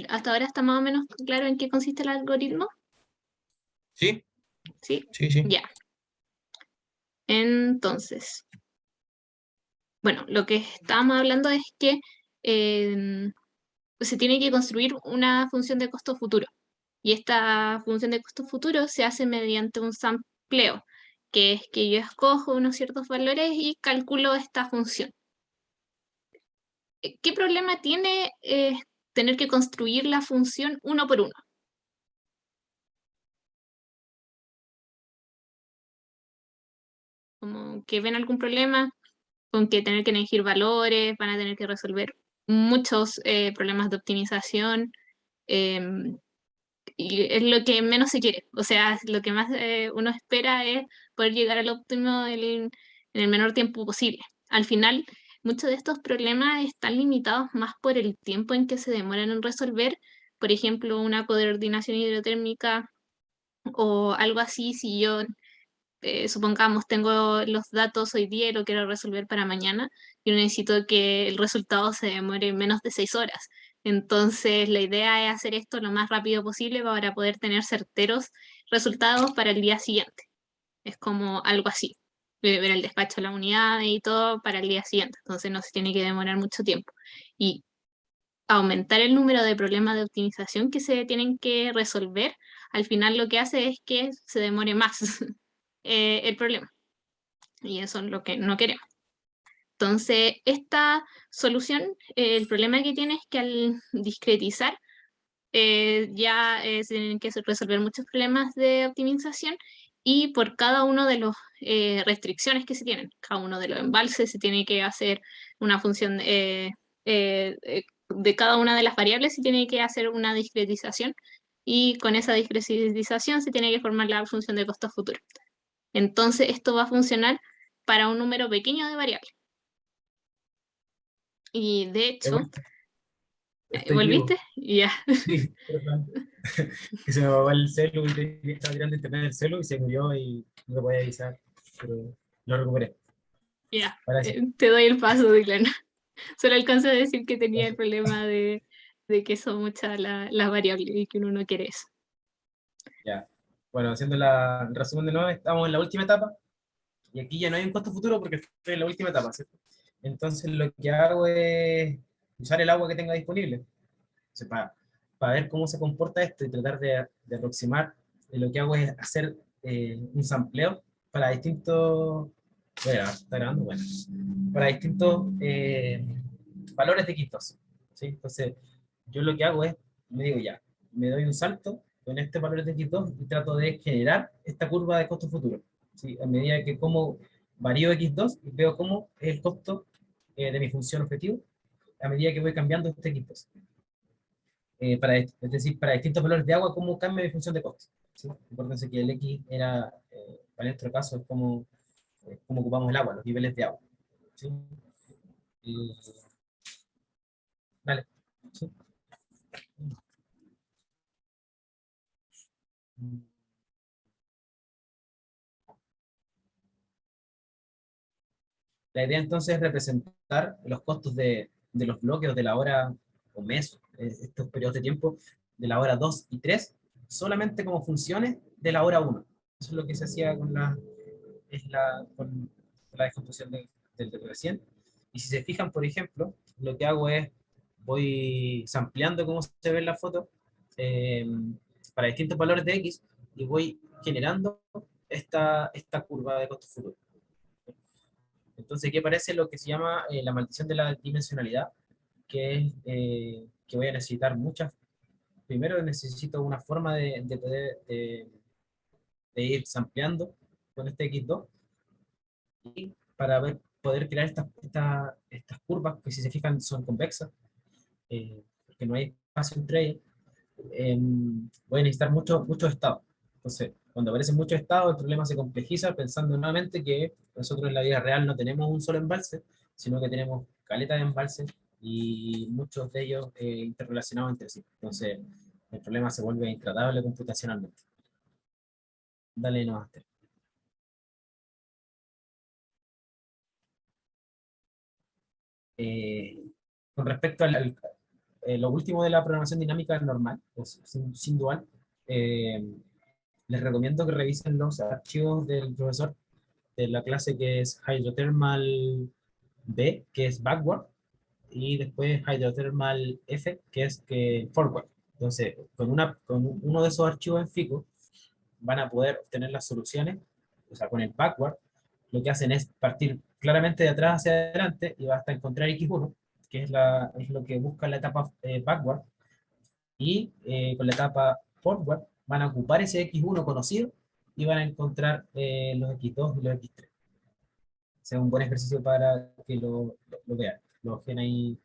¿Hasta ahora está más o menos claro en qué consiste el algoritmo? Sí, ¿Sí? sí, sí. Ya. Entonces, bueno, lo que estábamos hablando es que eh, se tiene que construir una función de costo futuro. Y esta función de costo futuro se hace mediante un sampleo, que es que yo escojo unos ciertos valores y calculo esta función. ¿Qué problema tiene tener que construir la función uno por uno? Como que ven algún problema con que tener que elegir valores, van a tener que resolver muchos problemas de optimización, em, y es lo que menos se quiere. O sea, lo que más uno espera es poder llegar al óptimo en el menor tiempo posible. Al final, muchos de estos problemas están limitados más por el tiempo en que se demoran en resolver. Por ejemplo, una coordinación hidrotérmica o algo así, si yo supongamos, tengo los datos hoy día y lo quiero resolver para mañana, yo necesito que el resultado se demore menos de 6 horas. Entonces, la idea es hacer esto lo más rápido posible para poder tener certeros resultados para el día siguiente. Es como algo así. Ver el despacho de la unidad y todo para el día siguiente. Entonces, no se tiene que demorar mucho tiempo. Y aumentar el número de problemas de optimización que se tienen que resolver, al final lo que hace es que se demore más el problema. Y eso es lo que no queremos. Entonces, esta solución, el problema que tiene es que al discretizar, ya se tienen que resolver muchos problemas de optimización y por cada uno de los restricciones que se tienen, cada uno de los embalses se tiene que hacer una función de cada una de las variables, se tiene que hacer una discretización y con esa discretización se tiene que formar la función de costo futuro. Entonces, esto va a funcionar para un número pequeño de variables. Y de He hecho, vuelto. Estoy ¿volviste? vivo. Ya. Sí, perdón. Que se me apagó el celu y estaba tirando internet del celu y se murió y no lo podía avisar. Pero lo recuperé. Ya, Ahora sí. te doy el paso, Dylan. Solo alcanzo a decir que tenía el problema de que son muchas las variables y que uno no quiere eso. Ya. Bueno, haciendo el resumen de nuevo, estamos en la última etapa y aquí ya no hay un costo futuro porque estoy en la última etapa, ¿cierto? Entonces lo que hago es usar el agua que tenga disponible. Entonces, para ver cómo se comporta esto y tratar de aproximar, lo que hago es hacer un sampleo para distintos, bueno, está grabando, bueno, para distintos valores de X2, ¿sí? Entonces, yo lo que hago es, me digo ya, me doy un salto con este valor de X2 y trato de generar esta curva de costo futuro, ¿sí? A medida que como varío X2 y veo cómo es el costo de mi función objetivo a medida que voy cambiando este X2 es decir, para distintos valores de agua, cómo cambia mi función de costo. ¿Sí? Acuérdense que el X era, para nuestro caso, es cómo ocupamos el agua, los niveles de agua. ¿Sí? Y, vale. ¿Sí? La idea entonces es representar los costos de los bloques de la hora o mes, estos periodos de tiempo, de la hora 2 y 3 solamente como funciones de la hora 1. Eso es lo que se hacía con la descomposición del recién. Y si se fijan, por ejemplo, lo que hago es, voy sampleando cómo se ve en la foto eh, para distintos valores de X y voy generando esta curva de costo futuro. Entonces aquí aparece lo que se llama la maldición de la dimensionalidad, que es que voy a necesitar muchas. Primero necesito una forma de poder de ir sampleando con este X2 y para poder crear estas curvas, que si se fijan son convexas, porque no hay espacio entre ellas, voy a necesitar muchos estados. Entonces, cuando aparecen muchos estados, el problema se complejiza pensando nuevamente que nosotros en la vida real no tenemos un solo embalse, sino que tenemos caleta de embalses y muchos de ellos interrelacionados entre sí. Entonces, el problema se vuelve intratable computacionalmente. Dale nomás. Eh, con respecto lo último de la programación dinámica normal, pues, sin dual, les recomiendo que revisen los archivos del profesor de la clase que es Hydrothermal B, que es backward, y después Hydrothermal F, que es forward. Entonces, con uno de esos archivos en FICO, van a poder obtener las soluciones, o sea, con el backward, lo que hacen es partir claramente de atrás hacia adelante y hasta encontrar X1, que es lo que busca la etapa backward, y con la etapa forward van a ocupar ese X1 conocido y van a encontrar los X2 y los X3. Ese es un buen ejercicio para que lo vean, lo dejen ahí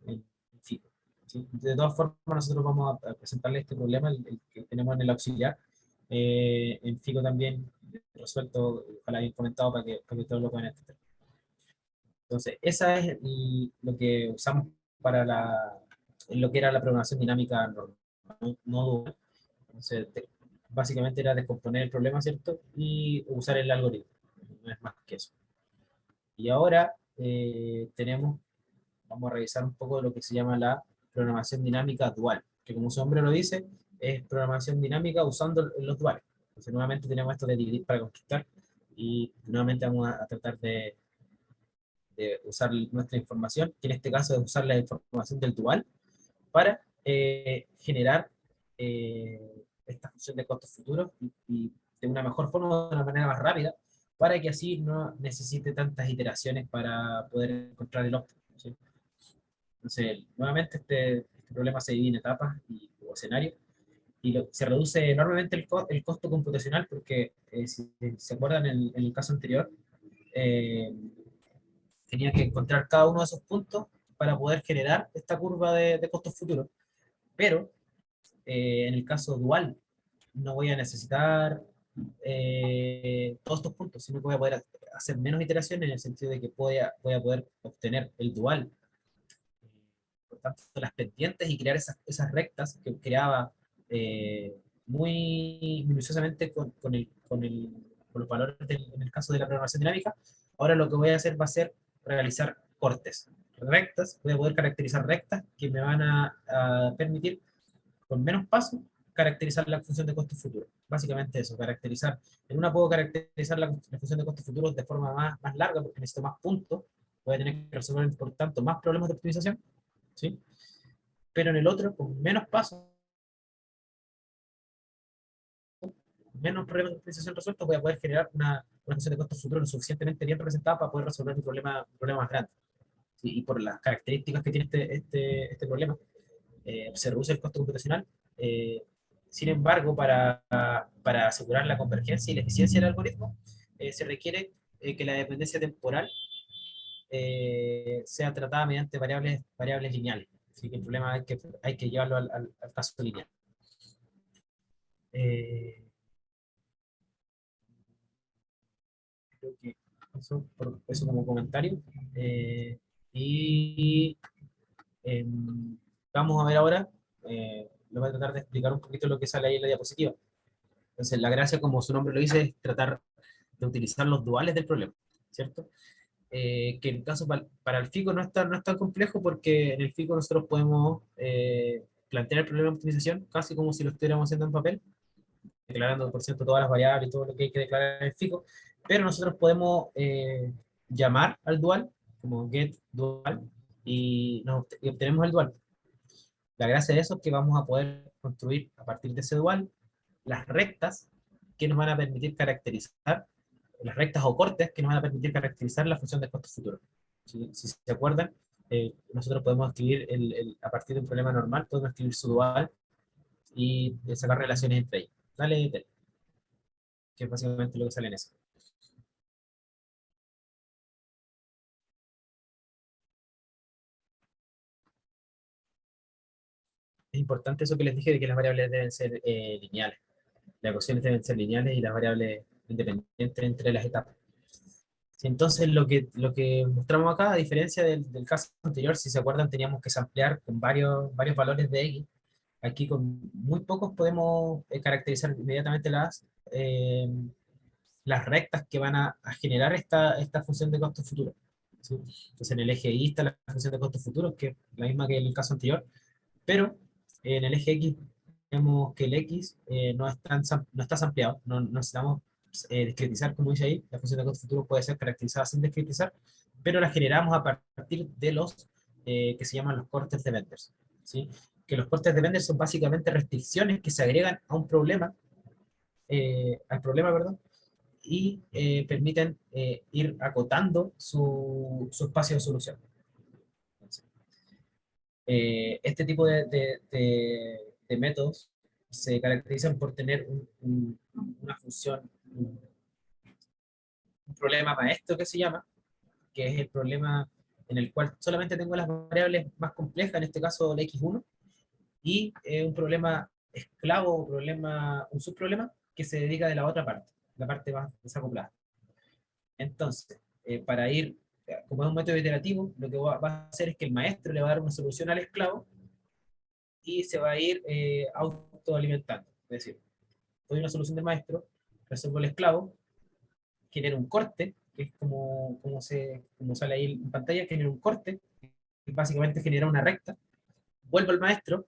en FICO. ¿Sí? De todas formas, nosotros vamos a presentarle este problema, el que tenemos en el auxiliar, en FICO también resuelto, ojalá bien comentado para que todos lo puedan entender. Entonces, esa es lo que usamos para lo que era la programación dinámica normal, no dual. Entonces, básicamente era descomponer el problema, ¿cierto? Y usar el algoritmo, no es más que eso. Y ahora vamos a revisar un poco lo que se llama la programación dinámica dual, que como su nombre lo dice, es programación dinámica usando los duales. Entonces nuevamente tenemos esto de dividir para conquistar, y nuevamente vamos a tratar de usar nuestra información, que en este caso es usar la información del dual, para generar esta función de costos futuros y de una mejor forma, de una manera más rápida, para que así no necesite tantas iteraciones para poder encontrar el óptimo, ¿sí? Entonces, nuevamente este problema se divide en etapas o escenarios, y se reduce enormemente el costo computacional, porque si se acuerdan en el caso anterior, eh, tenía que encontrar cada uno de esos puntos para poder generar esta curva de costos futuros. Pero en el caso dual, no voy a necesitar todos estos puntos, sino que voy a poder hacer menos iteraciones, en el sentido de que voy a poder obtener el dual, por tanto, las pendientes, y crear esas rectas que creaba muy minuciosamente con los valores en el caso de la programación dinámica. Ahora lo que voy a hacer va a ser realizar cortes, rectas. Voy a poder caracterizar rectas que me van a permitir, con menos pasos, caracterizar la función de costos futuros. Básicamente eso, caracterizar. En una puedo caracterizar la función de costos futuros de forma más larga, porque necesito más puntos. Voy a tener que resolver, por tanto, más problemas de optimización, ¿sí? Pero en el otro, con menos pasos, menos problemas de optimización resueltos, voy a poder generar una función de costos futuros lo suficientemente bien representada para poder resolver mi problema más grande. ¿Sí? Y por las características que tiene este problema, se reduce el costo computacional. Sin embargo, para asegurar la convergencia y la eficiencia del algoritmo, se requiere que la dependencia temporal sea tratada mediante variables lineales. Así que el problema hay que llevarlo al caso lineal. Creo que eso como comentario. Y vamos a ver ahora, lo voy a tratar de explicar un poquito lo que sale ahí en la diapositiva. Entonces, la gracia, como su nombre lo dice, es tratar de utilizar los duales del problema, ¿cierto? Que en el caso para el FICO no es tan complejo, porque en el FICO nosotros podemos plantear el problema de optimización casi como si lo estuviéramos haciendo en papel, declarando, por cierto, todas las variables y todo lo que hay que declarar en el FICO, pero nosotros podemos llamar al dual como get dual, y obtenemos el dual. La gracia de eso es que vamos a poder construir a partir de ese dual las rectas que nos van a permitir caracterizar, las rectas o cortes que nos van a permitir caracterizar la función de costos futuros. Si se acuerdan, nosotros podemos escribir, a partir de un problema normal, podemos escribir su dual y sacar relaciones entre ellos. Dale, que es básicamente lo que sale en eso. Es importante eso que les dije, de que las variables deben ser lineales. Las ecuaciones deben ser lineales y las variables independientes entre las etapas. Sí, entonces, lo que mostramos acá, a diferencia del caso anterior, si se acuerdan, teníamos que samplear con varios valores de X. Aquí con muy pocos podemos caracterizar inmediatamente las rectas que van a generar esta función de costos futuros, ¿sí? Entonces, en el eje Y está la función de costos futuros, que es la misma que en el caso anterior. pero en el eje X vemos que el X no está sampleado, no necesitamos discretizar, como dice ahí, la función de costo futuro puede ser caracterizada sin discretizar, pero la generamos a partir de los que se llaman los cortes de Benders, ¿sí? Que los cortes de Benders son básicamente restricciones que se agregan a un problema, al problema, perdón, y permiten ir acotando su espacio de solución. Este tipo de métodos se caracterizan por tener una función, un problema maestro que se llama, que es el problema en el cual solamente tengo las variables más complejas, en este caso la x1, y un problema esclavo, un subproblema que se dedica de la otra parte, la parte más desacoplada. Entonces, para ir, como es un método iterativo, lo que va a hacer es que el maestro le va a dar una solución al esclavo y se va a ir autoalimentando. Es decir, doy una solución del maestro, resuelvo el esclavo, genera un corte, que es como sale ahí en pantalla, genera un corte, que básicamente genera una recta, vuelvo al maestro,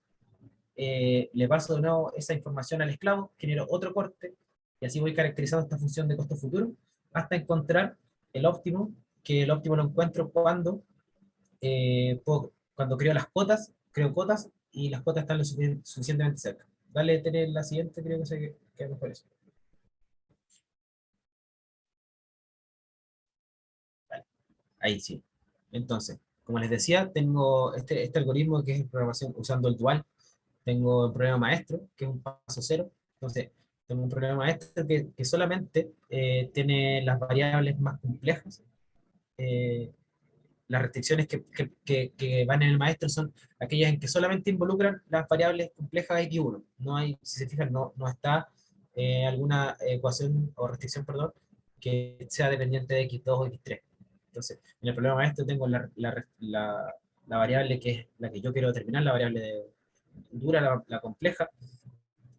le paso de nuevo esa información al esclavo, genero otro corte, y así voy caracterizando esta función de costo futuro, hasta encontrar el óptimo, que el óptimo lo encuentro cuando creo cotas, y las cotas están suficientemente cerca. Dale, tener la siguiente, creo que es mejor eso. Vale, ahí sí. Entonces, como les decía, tengo este algoritmo que es programación usando el dual. Tengo el problema maestro, que es un paso cero. Entonces, tengo un problema maestro que solamente tiene las variables más complejas. Eh, las restricciones que van en el maestro son aquellas en que solamente involucran las variables complejas x1. No hay, si se fijan, no está alguna ecuación o restricción, perdón, que sea dependiente de x2 o x3. Entonces, en el problema maestro tengo la variable que es la que yo quiero determinar, la variable dura, la compleja,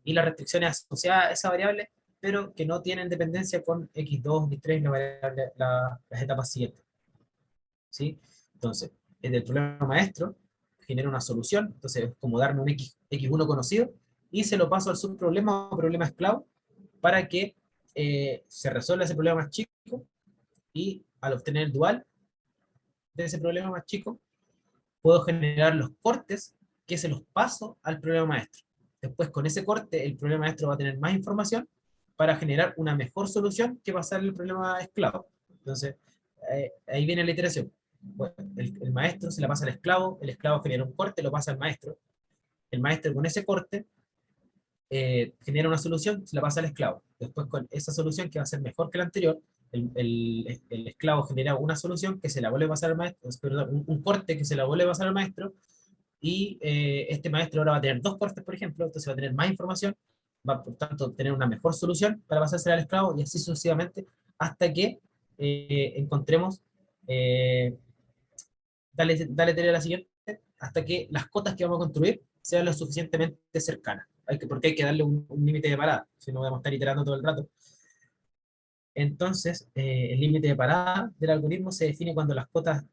y las restricciones asociadas a esa variable, pero que no tienen dependencia con x2, x3 las etapas siguientes. ¿Sí? Entonces, desde el problema maestro, genera una solución, entonces es como darme un x1 conocido, y se lo paso al subproblema o problema esclavo, para que se resuelva ese problema más chico, y al obtener el dual de ese problema más chico, puedo generar los cortes que se los paso al problema maestro. Después, con ese corte, el problema maestro va a tener más información para generar una mejor solución que pasar el problema esclavo. Entonces, ahí viene la iteración. Bueno, el maestro se la pasa al esclavo, el esclavo genera un corte, lo pasa al maestro. El maestro con ese corte genera una solución, se la pasa al esclavo. Después con esa solución que va a ser mejor que la anterior, el esclavo genera una solución que se la vuelve a pasar al maestro, perdón, un corte que se la vuelve a pasar al maestro, y este maestro ahora va a tener dos cortes, por ejemplo, entonces va a tener más información, va por tanto a tener una mejor solución para pasársela al esclavo, y así sucesivamente, hasta que encontremos, dale tener la siguiente, hasta que las cotas que vamos a construir sean lo suficientemente cercanas. Porque hay que darle un límite de parada, si no vamos a estar iterando todo el rato. Entonces, el límite de parada del algoritmo se define cuando las cotas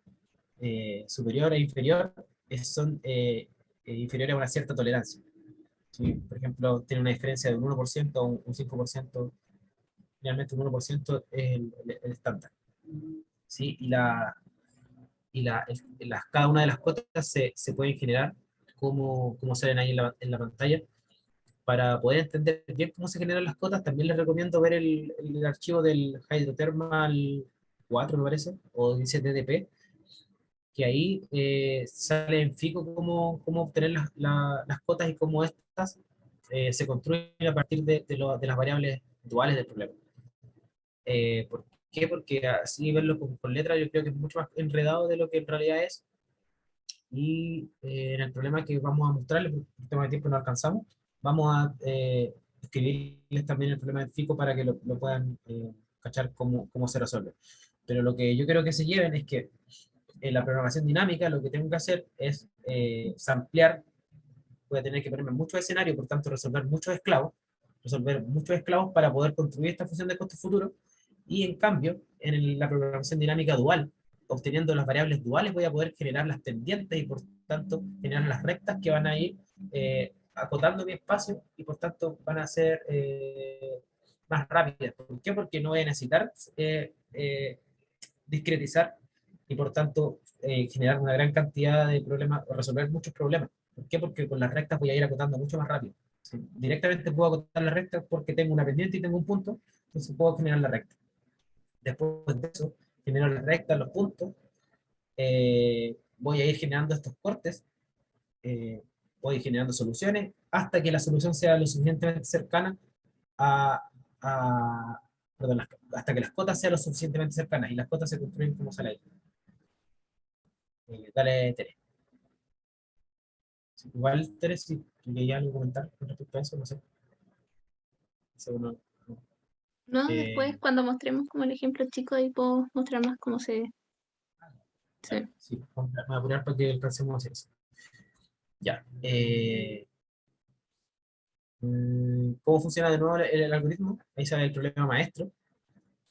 superior e inferior son inferiores a una cierta tolerancia. ¿Sí? Por ejemplo, tiene una diferencia de un 1% o un 5%, realmente un 1% es el estándar. ¿Sí? Cada una de las cotas se pueden generar como salen ahí en la pantalla. Para poder entender bien cómo se generan las cotas, también les recomiendo ver el archivo del Hydrothermal 4, me parece, o 17dp, que ahí sale en FICO cómo obtener las cotas y cómo estas se construyen a partir de las variables duales del problema. ¿Por qué? Porque así verlo con letras yo creo que es mucho más enredado de lo que en realidad es, y en el problema que vamos a mostrarles, porque por tema de tiempo no alcanzamos, vamos a escribirles también el problema de FICO para que lo puedan cachar cómo se resuelve. Pero lo que yo quiero que se lleven es que en la programación dinámica lo que tengo que hacer es samplear. Voy a tener que ponerme muchos escenarios, por tanto resolver muchos esclavos para poder construir esta función de costo futuro, y en cambio en la programación dinámica dual obteniendo las variables duales voy a poder generar las pendientes y por tanto generar las rectas que van a ir acotando mi espacio y por tanto van a ser más rápidas. ¿Por qué? Porque no voy a necesitar discretizar y por tanto generar una gran cantidad de problemas o resolver muchos problemas. ¿Por qué? Porque con las rectas voy a ir acotando mucho más rápido. ¿Sí? Directamente puedo acotar las rectas porque tengo una pendiente y tengo un punto, entonces puedo generar la recta. Después de eso, genero la recta, los puntos, voy a ir generando estos cortes, voy a ir generando soluciones hasta que la solución sea lo suficientemente cercana a, a perdón, hasta que las cotas sean lo suficientemente cercanas y las cotas se construyen como sale ahí. Dale, Tere. Igual, Tere, si quería algo comentar con respecto a eso, no sé. Uno, no. No, después cuando mostremos como el ejemplo chico, ahí puedo mostrar más cómo se... Sí. Sí, vamos a apurar para que alcancemos a hacer eso. Ya. ¿Cómo funciona de nuevo el algoritmo? Ahí sale el problema maestro.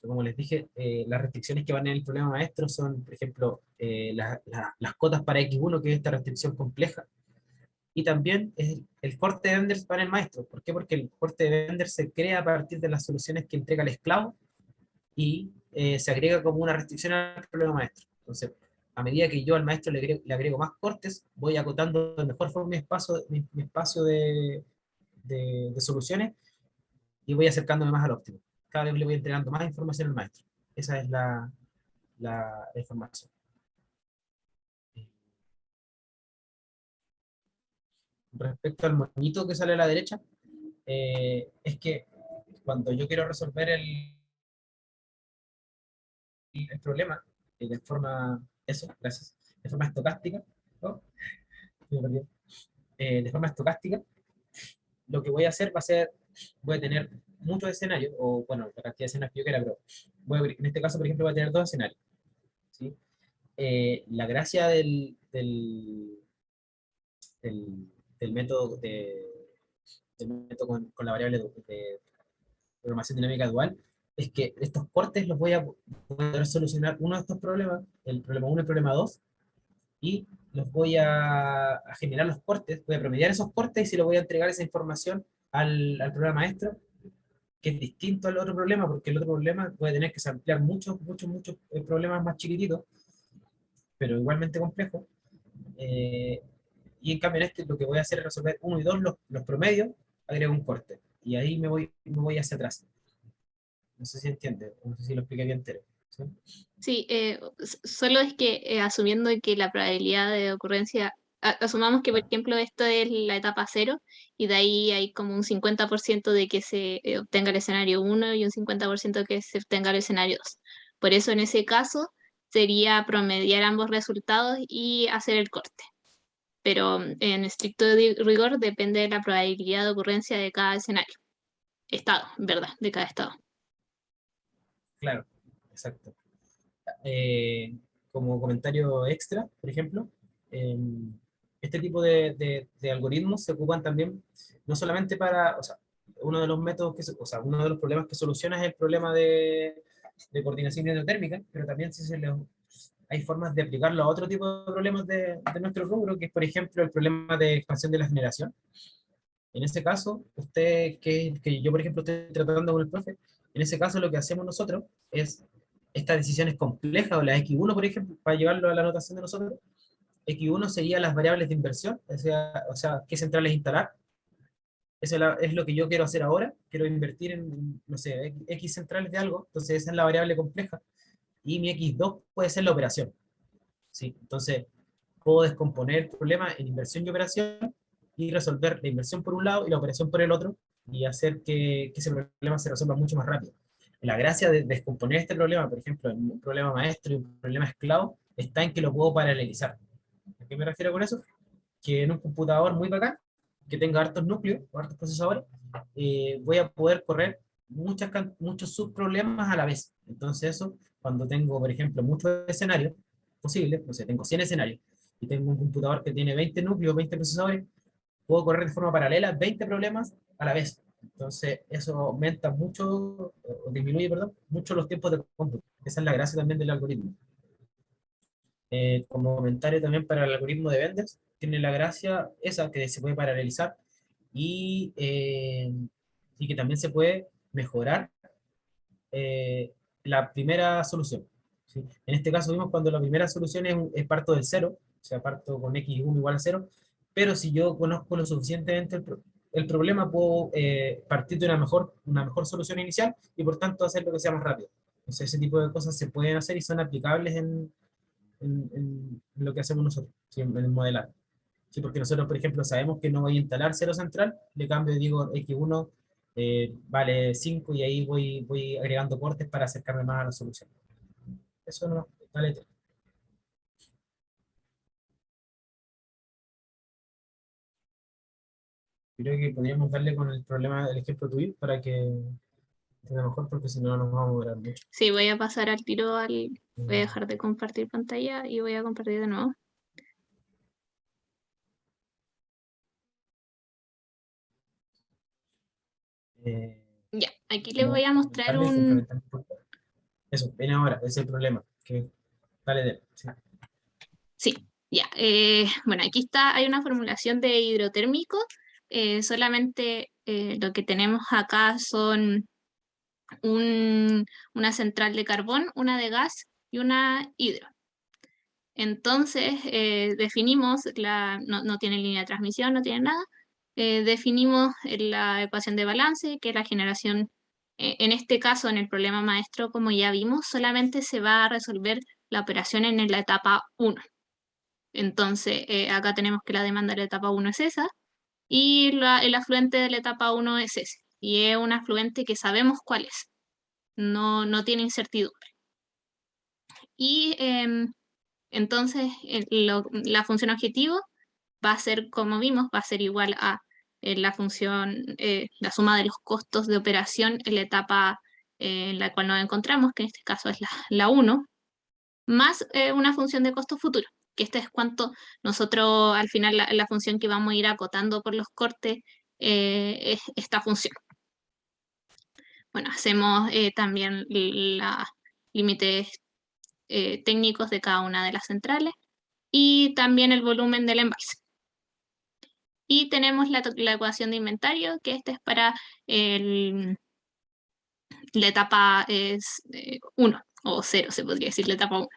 Como les dije, las restricciones que van en el problema maestro son, por ejemplo, las cotas para X1, que es esta restricción compleja, y también el corte de Benders para el maestro. ¿Por qué? Porque el corte de Benders se crea a partir de las soluciones que entrega el esclavo y se agrega como una restricción al problema maestro. Entonces, a medida que yo al maestro le agrego más cortes, voy acotando de mejor forma mi espacio de soluciones y voy acercándome más al óptimo. Cada vez le voy entregando más información al maestro. Esa es la información. Respecto al monito que sale a la derecha, es que cuando yo quiero resolver el problema de forma, eso, gracias, de forma estocástica, ¿no? De forma estocástica, lo que voy a hacer va a ser, voy a tener muchos escenarios, o bueno, la cantidad de escenarios que yo quiera, pero en este caso, por ejemplo, voy a tener dos escenarios. ¿Sí? La gracia del método, del método con la variable de programación dinámica dual es que estos cortes los voy a poder solucionar uno de estos problemas, el problema 1 y el problema 2, y los voy a generar los cortes, voy a promediar esos cortes y se lo voy a entregar esa información al programa maestro, que es distinto al otro problema, porque el otro problema voy a tener que ampliar muchos problemas más chiquititos, pero igualmente complejos. Eh, y en cambio en este lo que voy a hacer es resolver uno y dos los promedios, agrego un corte. Y ahí me voy hacia atrás. No sé si entiende, no sé si lo expliqué bien entero. ¿Sí? Sí, solo es que asumiendo que la probabilidad de ocurrencia, asumamos que por Claro, ejemplo esto es la etapa cero y de ahí hay como un 50% de que se obtenga el escenario uno y un 50% que se obtenga el escenario 2. Por eso en ese caso sería promediar ambos resultados y hacer el corte. Pero en estricto rigor depende de la probabilidad de ocurrencia de cada escenario, estado, ¿verdad? De cada estado. claro, exacto. Eh, Como comentario extra, por ejemplo, eh, este tipo de algoritmos se ocupan también no solamente para, o sea, uno de los métodos o sea, uno de los problemas que soluciona es el problema de coordinación hidrotérmica, pero también hay formas de aplicarlo a otro tipo de problemas de nuestro rubro, que es, por ejemplo, el problema de expansión de la generación. En ese caso, usted, que yo, por ejemplo, estoy tratando con el profe, en ese caso lo que hacemos nosotros es estas decisiones complejas, o la X1, por ejemplo, para llevarlo a la anotación de nosotros, X1 sería las variables de inversión, o sea qué centrales instalar. Eso es lo que yo quiero hacer ahora, quiero invertir en, no sé, X centrales de algo, entonces esa es la variable compleja, y mi X2 puede ser la operación. ¿Sí? Entonces, puedo descomponer el problema en inversión y operación y resolver la inversión por un lado y la operación por el otro y hacer que ese problema se resuelva mucho más rápido. La gracia de descomponer este problema, por ejemplo, en un problema maestro y un problema esclavo, está en que lo puedo paralelizar. ¿A qué me refiero con eso? Que en un computador muy bacán, que tenga hartos núcleos o hartos procesadores, voy a poder correr muchos subproblemas a la vez. Entonces eso, cuando tengo, por ejemplo, muchos escenarios posibles, no sé, tengo 100 escenarios, y tengo un computador que tiene 20 núcleos, 20 procesadores, puedo correr de forma paralela 20 problemas a la vez. Entonces eso aumenta mucho, o disminuye, perdón, mucho los tiempos de cómputo. Esa es la gracia también del algoritmo. Como comentario también para el algoritmo de Benders, tiene la gracia esa que se puede paralelizar y, y que también se puede mejorar la primera solución. ¿Sí? En este caso vimos cuando la primera solución es parto del cero, o sea, parto con x1 igual a cero, pero si yo conozco lo suficientemente el problema, puedo partir de una mejor solución inicial y por tanto hacer lo que sea más rápido. Entonces, ese tipo de cosas se pueden hacer y son aplicables en lo que hacemos nosotros, ¿sí? En el modelado. Sí, porque nosotros, por ejemplo, sabemos que no voy a instalar cero central, le cambio, digo, x1 vale 5 y ahí voy agregando cortes para acercarme más a la solución. Eso no, vale 3. Creo que podríamos darle con el problema, el ejemplo tuyo, para que entienda mejor, porque si no nos vamos a demorar mucho. Sí, voy a pasar al tiro al... Voy a dejar de compartir pantalla y voy a compartir de nuevo. Eh, Ya, aquí les voy como a a mostrar comentarle y un... complementar un poco. Eso, viene ahora, ese es el problema. Que, dale, de, sí. Sí, ya. Bueno, aquí está, hay una formulación de hidrotérmico. Solamente lo que tenemos acá son una central de carbón, una de gas y una hidro. Entonces, definimos, no tiene línea de transmisión, no tiene nada. Definimos la ecuación de balance, que es la generación, en este caso, en el problema maestro, como ya vimos, solamente se va a resolver la operación en la etapa 1. Entonces, acá tenemos que la demanda de la etapa 1 es esa, y el afluente de la etapa 1 es ese. Y es un afluente que sabemos cuál es, no tiene incertidumbre. Y entonces, la función objetivo va a ser, como vimos, va a ser igual a la función, la suma de los costos de operación en la etapa en la cual nos encontramos, que en este caso es la 1, más una función de costo futuro, que este es cuánto nosotros, al final, la función que vamos a ir acotando por los cortes es esta función. Bueno, hacemos también los límites técnicos de cada una de las centrales y también el volumen del embalse. Y tenemos la ecuación de inventario, que esta es para la etapa 1 o 0, se podría decir, la etapa 1.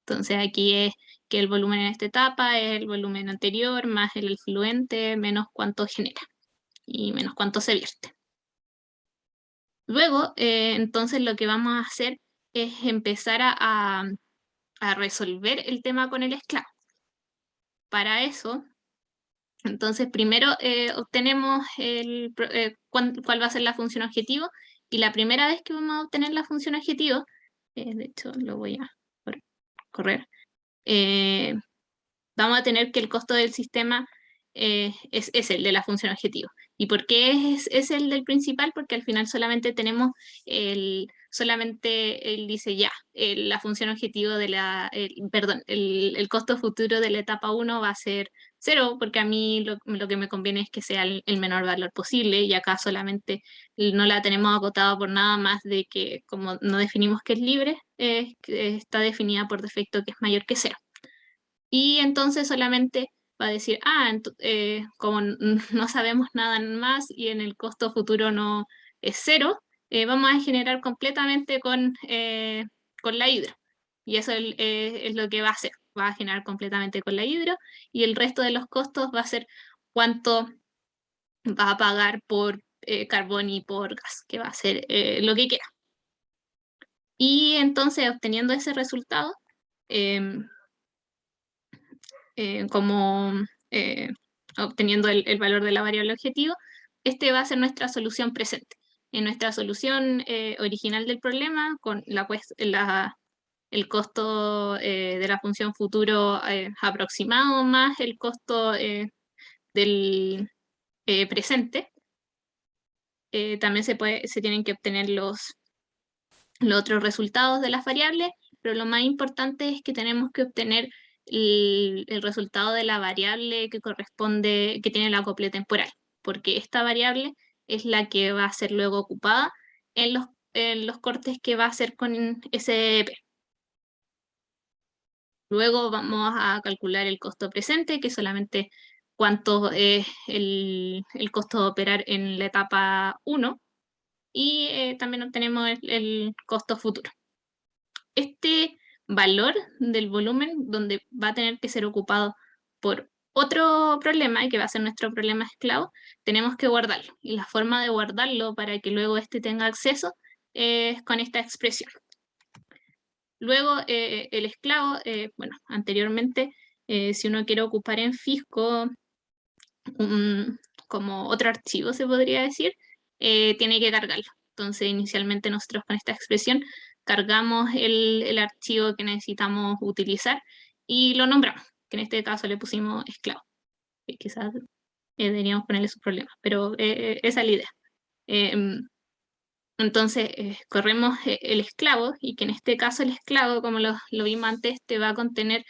Entonces aquí es que el volumen en esta etapa es el volumen anterior más el fluente menos cuánto genera y menos cuánto se vierte. Luego, entonces lo que vamos a hacer es empezar a resolver el tema con el esclavo. Para eso, entonces primero obtenemos cuál va a ser la función objetivo y la primera vez que vamos a obtener la función objetivo, de hecho lo voy a correr, eh, vamos a tener que el costo del sistema es el de la función objetivo. ¿Y por qué es el del principal? Porque al final solamente tenemos solamente él dice ya, la función objetivo de perdón, el costo futuro de la etapa 1 va a ser 0, porque a mí lo que me conviene es que sea el menor valor posible, y acá solamente no la tenemos acotada por nada más de que como no definimos que es libre, que está definida por defecto que es mayor que 0. Y entonces solamente va a decir, como no sabemos nada más y en el costo futuro no es 0, vamos a generar completamente con la hidro. Y eso es lo que va a hacer. Va a generar completamente con la hidro y el resto de los costos va a ser cuánto va a pagar por carbón y por gas, que va a ser lo que quiera. Y entonces, obteniendo ese resultado, em, como eh, obteniendo el valor de la variable objetivo, este va a ser nuestra solución presente. En nuestra solución original del problema, con el costo de la función futuro aproximado más el costo del presente, también se tienen que obtener los otros resultados de las variables, pero lo más importante es que tenemos que obtener el resultado de la variable que corresponde, que tiene la acople temporal, porque esta variable es la que va a ser luego ocupada en los cortes que va a hacer con SEP. Luego vamos a calcular el costo presente, que es solamente cuánto es el costo de operar en la etapa 1, y también obtenemos el costo futuro. Este valor del volumen, donde va a tener que ser ocupado por otro problema, y que va a ser nuestro problema esclavo, tenemos que guardarlo. Y la forma de guardarlo para que luego éste tenga acceso es con esta expresión. Luego, el esclavo, bueno, anteriormente, si uno quiere ocupar en Fisco como otro archivo, se podría decir, tiene que cargarlo. Entonces, inicialmente nosotros con esta expresión cargamos el archivo que necesitamos utilizar y lo nombramos, que en este caso le pusimos esclavo. Quizás deberíamos ponerle sus problemas, pero esa es la idea. Entonces, corremos el esclavo, y que en este caso el esclavo, como lo vimos antes, te va a contener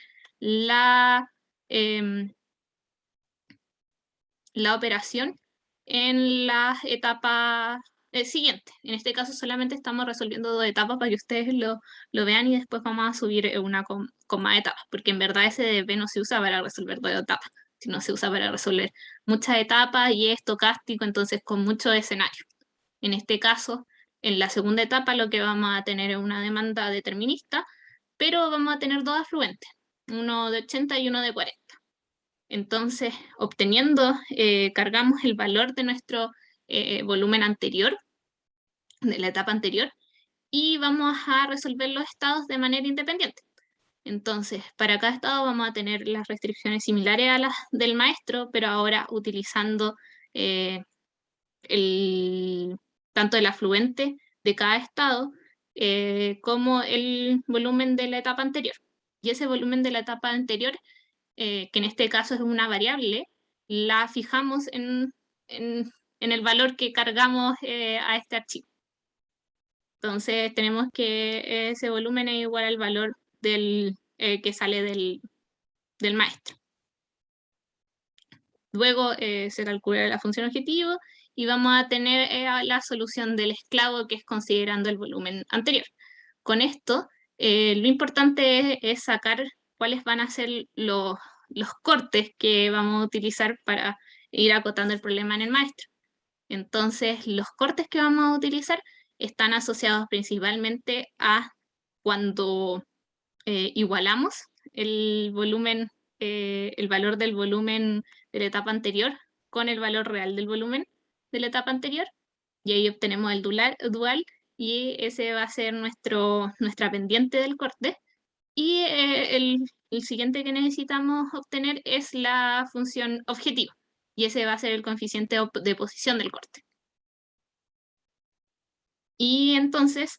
em, la operación en las etapas siguientes. En este caso solamente estamos resolviendo 2 etapas para que ustedes lo vean, y después vamos a subir una con más etapas, porque en verdad SDP no se usa para resolver 2 etapas, sino se usa para resolver muchas etapas y es estocástico, entonces con muchos escenarios. En este caso, en la segunda etapa lo que vamos a tener es una demanda determinista, pero vamos a tener 2 afluentes, uno de 80 y uno de 40. Entonces, obteniendo, cargamos el valor de nuestro volumen anterior, de la etapa anterior, y vamos a resolver los estados de manera independiente. Entonces, para cada estado vamos a tener las restricciones similares a las del maestro, pero ahora utilizando eh, tanto el afluente de cada estado como el volumen de la etapa anterior. Y ese volumen de la etapa anterior, que en este caso es una variable, la fijamos en el valor que cargamos a este archivo. Entonces tenemos que ese volumen es igual al valor que sale del maestro. Luego se calcula la función objetivo y vamos a tener la solución del esclavo, que es considerando el volumen anterior. Con esto, lo importante es sacar cuáles van a ser los cortes que vamos a utilizar para ir acotando el problema en el maestro. Entonces, los cortes que vamos a utilizar están asociados principalmente a cuando igualamos el volumen, el valor del volumen de la etapa anterior con el valor real del volumen de la etapa anterior, y ahí obtenemos el dual, y ese va a ser nuestra pendiente del corte. Y el siguiente que necesitamos obtener es la función objetivo, y ese va a ser el coeficiente de posición del corte. Y entonces,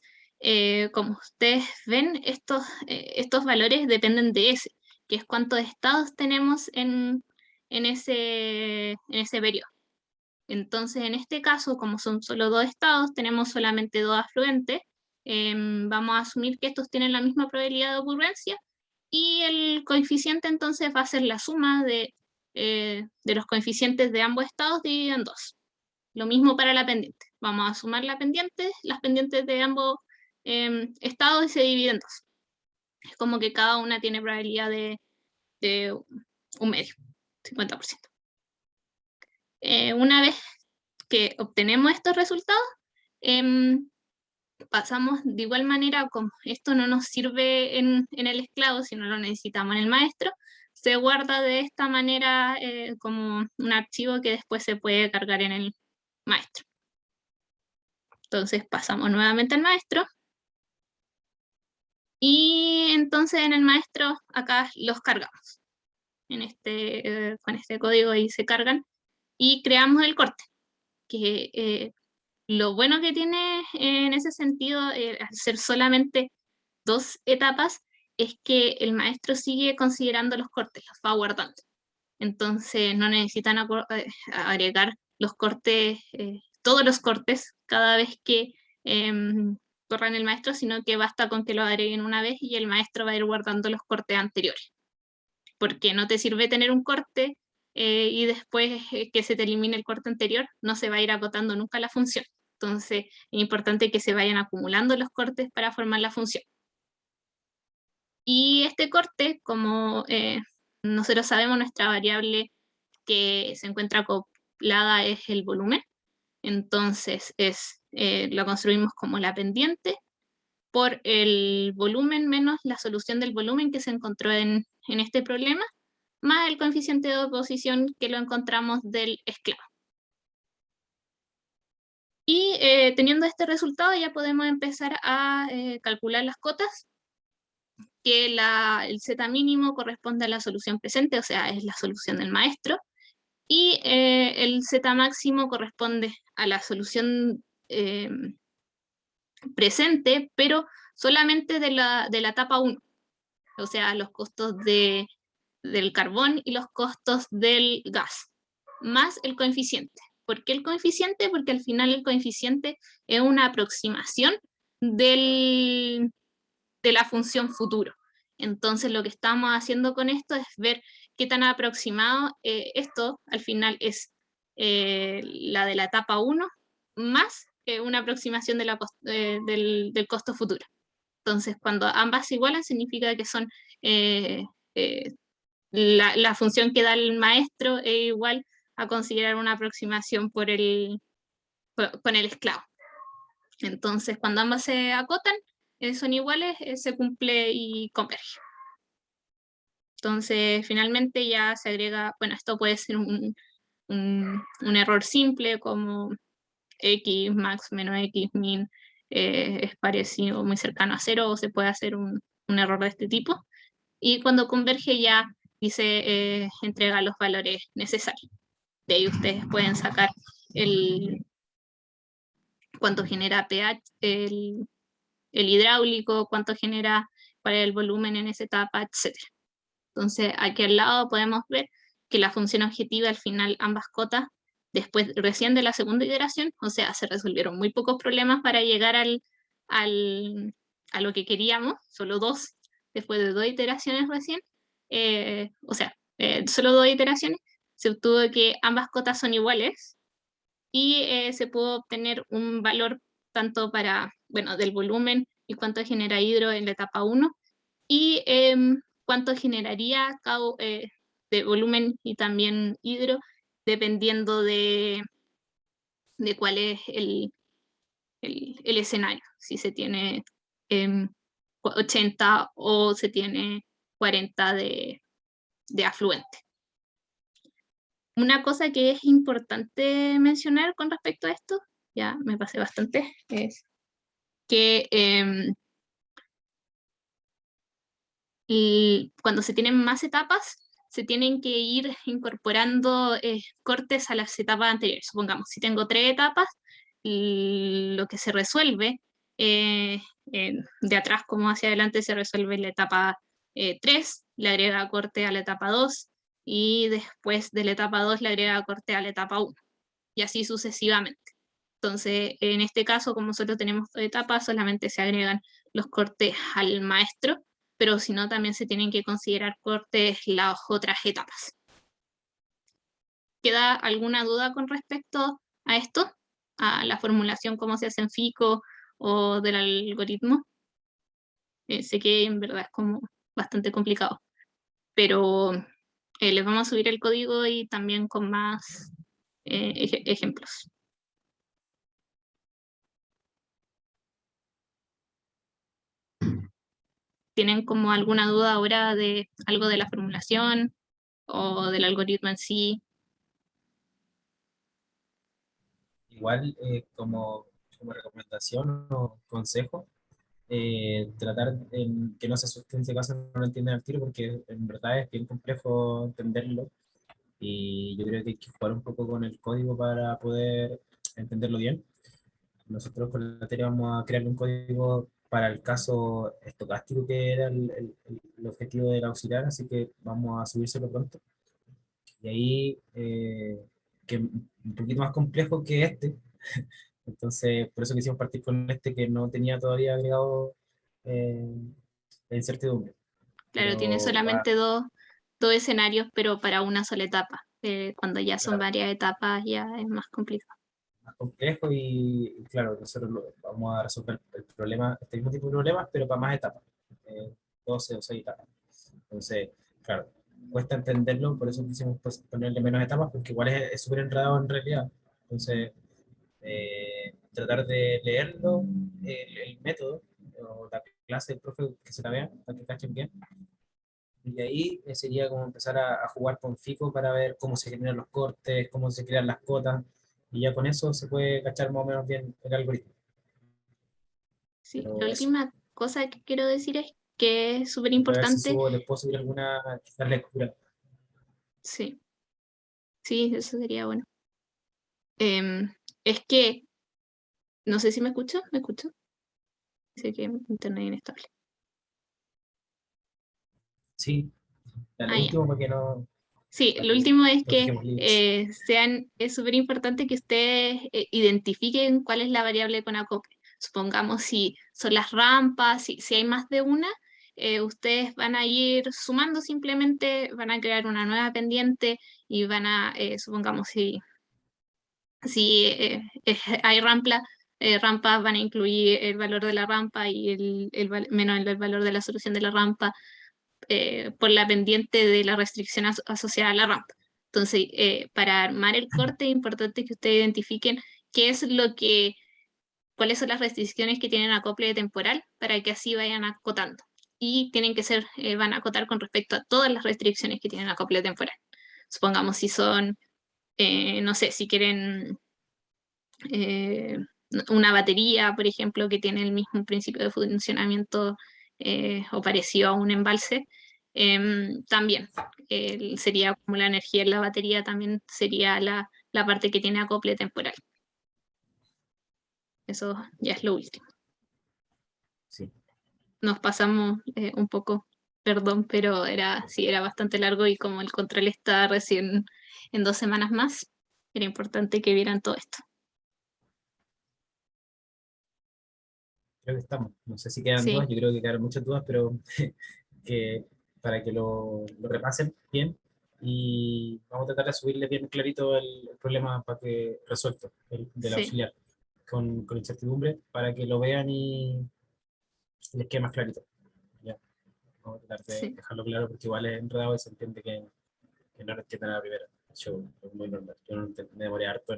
como ustedes ven, estos valores dependen de ese, que es cuántos estados tenemos en ese periodo. Entonces, en este caso, como son solo 2 estados, tenemos solamente 2 afluentes, vamos a asumir que estos tienen la misma probabilidad de ocurrencia, y el coeficiente entonces va a ser la suma de los coeficientes de ambos estados dividido en 2. Lo mismo para la pendiente. Vamos a sumar las pendientes de ambos estados, y se dividen en 2. Es como que cada una tiene probabilidad de un medio, 50%. Una vez que obtenemos estos resultados, pasamos de igual manera, como esto no nos sirve en el esclavo, sino lo necesitamos en el maestro, se guarda de esta manera como un archivo que después se puede cargar en el maestro. Entonces pasamos nuevamente al maestro, y entonces en el maestro acá los cargamos. Con este código ahí se cargan y creamos el corte, que lo bueno que tiene en ese sentido, al ser solamente 2 etapas, es que el maestro sigue considerando los cortes, los va guardando. Entonces no necesitan agregar los cortes, todos los cortes cada vez que corran el maestro, sino que basta con que lo agreguen una vez y el maestro va a ir guardando los cortes anteriores. Porque no te sirve tener un corte y después que se te elimine el corte anterior, no se va a ir acotando nunca la función. Entonces es importante que se vayan acumulando los cortes para formar la función. Y este corte, como nosotros sabemos, nuestra variable que se encuentra acoplada es el volumen, entonces lo construimos como la pendiente por el volumen menos la solución del volumen que se encontró en este problema, más el coeficiente de oposición que lo encontramos del esclavo. Y teniendo este resultado ya podemos empezar a calcular las cotas, que el z mínimo corresponde a la solución presente, o sea, es la solución del maestro, y el z máximo corresponde a la solución presente, pero solamente de la etapa 1, o sea, los costos del carbón y los costos del gas, más el coeficiente. ¿Por qué el coeficiente? Porque al final el coeficiente es una aproximación de la función futuro. Entonces lo que estamos haciendo con esto es ver qué tan aproximado esto al final es la de la etapa 1 más una aproximación del costo futuro. Entonces cuando ambas se igualan significa que son eh, eh, la función que da el maestro es igual a considerar una aproximación con el esclavo. Entonces, cuando ambas se acotan, son iguales, se cumple y converge. Entonces, finalmente ya se agrega, bueno, esto puede ser un error simple como x max menos x min es parecido muy cercano a cero, o se puede hacer un error de este tipo. Y cuando converge ya dice entrega los valores necesarios. De ahí ustedes pueden sacar cuánto genera pH, el hidráulico, cuánto genera, cuál es el volumen en esa etapa, etc. Entonces, aquí al lado podemos ver que la función objetiva, al final, ambas cotas, después recién de la segunda iteración, o sea, se resolvieron muy pocos problemas para llegar a lo que queríamos, solo dos, después de 2 iteraciones recién, o sea, solo 2 iteraciones, se obtuvo que ambas cotas son iguales y se pudo obtener un valor tanto para, bueno, del volumen y cuánto genera hidro en la etapa 1 y cuánto generaría de volumen y también hidro dependiendo de cuál es el escenario, si se tiene 80 o se tiene 40 de afluente. Una cosa que es importante mencionar con respecto a esto, ya me pasé bastante, es que cuando se tienen más etapas, se tienen que ir incorporando cortes a las etapas anteriores. Supongamos, si tengo 3 etapas, lo que se resuelve de atrás como hacia adelante se resuelve en la etapa 3, le agrega corte a la etapa 2 y después de la etapa 2 le agrega corte a la etapa 1 y así sucesivamente. Entonces, en este caso, como solo tenemos 2 etapas, solamente se agregan los cortes al maestro, pero si no, también se tienen que considerar cortes las otras etapas. ¿Queda alguna duda con respecto a esto? ¿A la formulación, cómo se hace en FICO o del algoritmo? Sé que en verdad es como bastante complicado, pero les vamos a subir el código y también con más ejemplos. ¿Tienen como alguna duda ahora de algo de la formulación o del algoritmo en sí? Igual, como recomendación o consejo, tratar que no se asusten si acaso no lo entienden al tiro, porque en verdad es bien complejo entenderlo y yo creo que hay que jugar un poco con el código para poder entenderlo bien. Nosotros con la tarea vamos a crear un código para el caso estocástico que era el objetivo del auxiliar, así que vamos a subírselo pronto. Y ahí, que un poquito más complejo que este, entonces por eso quisimos partir con este que no tenía todavía agregado eh, la incertidumbre, Claro, tiene pero va, solamente dos escenarios, pero para una sola etapa. Cuando ya son claro, varias etapas ya es más complicado. más complejo y, claro, nosotros vamos a resolver el problema, este mismo tipo de problemas, pero para más etapas. 12 o 6 etapas. Entonces, claro, cuesta entenderlo, por eso quisimos pues, ponerle menos etapas, porque igual es súper enredado en realidad. Entonces, tratar de leerlo, el método, o la clase del profe que se la vea, para que cachen bien. Y de ahí sería como empezar a jugar con FICO para ver cómo se generan los cortes, cómo se crean las cotas, y ya con eso se puede cachar más o menos bien el algoritmo. Sí, la Pero eso, última cosa que quiero decir es que es súper voy a ver si importante, subo, les puedo subir alguna quizás lectura. sí, sí, eso sería bueno. Em, es que, no sé si me escucho, ¿me escucho? Dice que internet inestable. Sí, ya, lo Ah, ya. último Sí, para lo que último es nos que dejemos libres. es súper importante que ustedes identifiquen cuál es la variable con acople. Supongamos si son las rampas, si hay más de una, ustedes van a ir sumando simplemente, van a crear una nueva pendiente y van a, supongamos si hay rampas van a incluir el valor de la rampa y menos el valor de la solución de la rampa por la pendiente de la restricción asociada a la rampa. Entonces, para armar el corte es importante que ustedes identifiquen qué es cuáles son las restricciones que tienen acople temporal para que así vayan acotando. Y tienen que ser, van a acotar con respecto a todas las restricciones que tienen acople temporal. Supongamos si son, no sé, si quieren eh, una batería, por ejemplo, que tiene el mismo principio de funcionamiento o parecido a un embalse, también sería como la energía en la batería, también sería la parte que tiene acople temporal. Eso ya es lo último. Sí, Nos pasamos un poco, perdón, pero sí, era bastante largo y como el control está recién en 2 semanas más, era importante que vieran todo esto. creo que estamos. No sé si quedan dudas, Sí, yo creo que quedaron muchas dudas, pero que, para que lo repasen bien y vamos a tratar de subirle bien clarito el problema para que resuelto del sí, auxiliar con incertidumbre para que lo vean y les quede más clarito. Ya, vamos a tratar de sí. dejarlo claro porque igual es enredado y se entiende que no lo entiendan a la primera. Yo, es muy normal. Yo no me demoré harto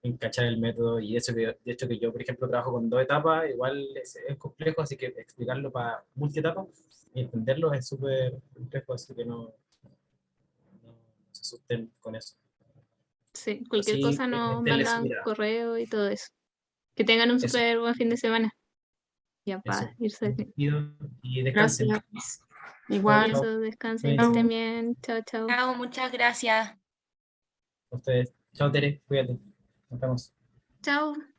en cachar el método y eso que, de hecho que yo, por ejemplo, trabajo con 2 etapas, igual es complejo, así que explicarlo para multietapa y entenderlo es súper complejo, así que no se asusten con eso. Sí, Pero cualquier sí, cosa nos denle su mandan mirada. correo y todo eso. Que tengan un Eso, súper buen fin de semana. Ya para eso. irse. Me despido y descansen. Gracias. Chao, Igual. chao. Eso, descansen, que Cuídense. estén Chao. bien. Chao, chao. Chao, muchas gracias. A ustedes. Chao, Tere. Cuídate. Nos vemos. Chao.